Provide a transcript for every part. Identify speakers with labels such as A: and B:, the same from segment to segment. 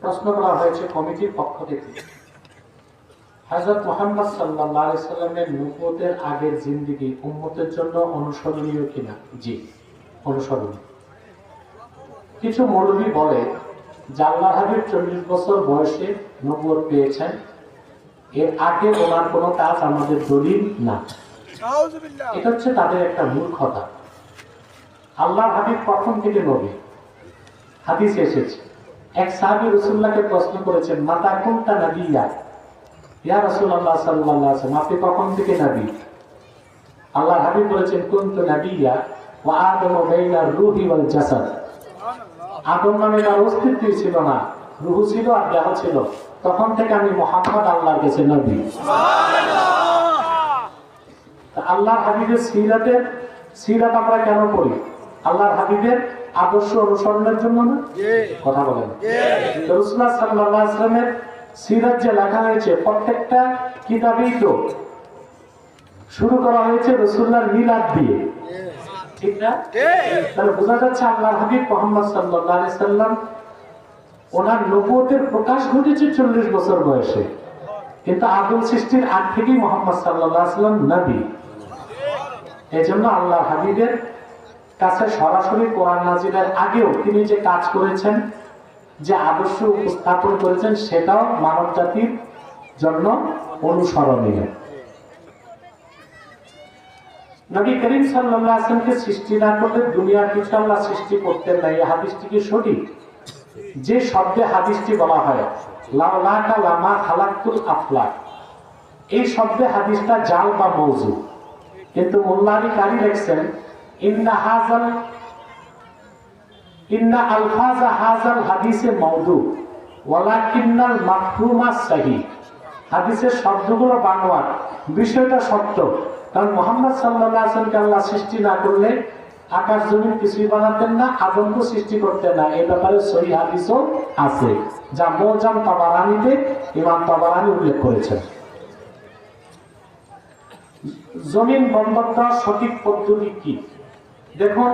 A: প্রশ্ন করা হয়েছে কমিটির পক্ষ থেকে, হযরত মুহাম্মদ সাল্লাল্লাহু আলাইহি সাল্লামের নবুয়তের আগের জিন্দেগি উম্মতের জন্য অনুসরণীয় কিনা? জি, অনুসরণীয়। কিছু মৌলভী বলে যে আল্লাহর হাবিব 40 বছর বয়সে নবুয়ত পেয়েছেন, এর আগে ওনার কোনো কাজ আমাদের দলিল না। এটা হচ্ছে তাদের একটা মূর্খতা। আল্লাহর হাবিব কখন থেকে নবী? হাদিসে এসেছে, এক সাহাবী রাসূলুল্লাহকে প্রশ্ন করেছেন, মাতা কুনতা নাবিয়্যা, ইয়া রাসূলুল্লাহ সাল্লাল্লাহু আলাইহি ওয়াসাল্লাম, আপনি কখন থেকে নবী? আল্লাহর হাবিব বলেছেন, কুনতু নাবিয়্যা ওয়া আদামু বাইনার রূহি ওয়াল জাসাদ। আদম নামে তার অস্তিত্বই ছিল না, রূহ ছিল আর দেহ ছিল, তখন থেকে আমি মুহাম্মদ আল্লাহর কাছে নবী। আল্লাহর হাবিবের সিরাত আমরা কেন পড়ি? আল্লাহর হাবিবের আদর্শ অনুসরণের জন্য না? কথা বলেন। রাসূলুল্লাহ সাল্লাল্লাহু আলাইহি ওয়াসাল্লামের সিরাত যে লেখা হয়েছে, প্রত্যেকটা কিতাবেই তো শুরু করা হয়েছে রাসূলুল্লাহর মিলাদ দিয়ে, ঠিক না? তাহলে বোঝা যাচ্ছে আল্লাহর হাবিব মুহাম্মদ সাল্লাল্লাহু আলাইহি ওয়াসাল্লাম ওনার নবুয়তের প্রকাশ ঘটেছে 40 বছর বয়সে, কিন্তু আদম সৃষ্টির আগ থেকেই মুহাম্মদ সাল্লাল্লাহু আলাইহি ওয়াসাল্লাম নবী। এজন্য আল্লাহর হাবিবের কাছে সরাসরি কোরআন নাজিলের আগেও তিনি যে কাজ করেছেন, যে আদর্শ উপস্থাপন করেছেন, সেটাও মানব জাতির জন্য অনুসরণীয়। নবী করিম সাল্লাল্লাহু আলাইহি ওয়াসাল্লামকে সৃষ্টি না করলে দুনিয়ার কিছু আল্লাহ সৃষ্টি করতেন না। এই হাদিসটি কি সঠিক? যে শব্দে হাদিসটি বলা হয় লাউলাকা লামা খালাকতুল আফলাক, এই শব্দে হাদিসটা জাল বা মওযু, কিন্তু মোল্লা আলী কারি লিখছেন ইন্না আলফাজা হাযাল হাদিসে মাওদু ওয়ালাকিন্নাল মাফহুমা সহিহ। হাদিসের শব্দগুলো বানোয়াট, বিষয়টা সত্য। কারণ মুহাম্মদ সাল্লাল্লাহু আলাইহি ওয়াসাল্লামকে আল্লাহ সৃষ্টি না করলে আকাশ জমিন কিছুই বানাতেন না, আদমকে সৃষ্টি করতেন না। এই ব্যাপারে সহিহ হাদিসও আছে, যা মুজাম তাবারানীতে ইমাম তাবারানী উল্লেখ করেছেন। জমিন বন্ধক দেওয়ার সঠিক পদ্ধতি কি? দেখুন,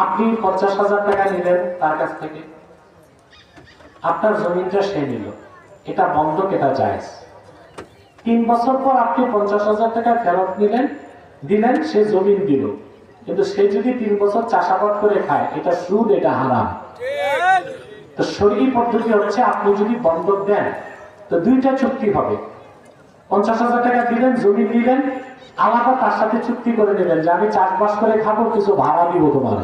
A: আপনি 50,000 টাকা নিলেন তার কাছ থেকে, আপনার জমিনটা সে নিল, এটা বন্ধক, এটা জায়েজ। 3 বছর পর আপনি 50,000 টাকা ফেরত দিলেন, সে জমিন দিল, কিন্তু সে যদি 3 বছর চাষাবাদ করে খায়, এটা সুদ, এটা হারাম। তো শরঈ পদ্ধতি হচ্ছে, আপনি যদি বন্ধক দেন তো দুইটা চুক্তি হবে। 50,000 টাকা দিলেন, জমি দিলেন, আলাদা তার সাথে চুক্তি করে নেবেন যে আমি চাষবাস করে খাবো, কিছু ভাড়া দিব তোমার।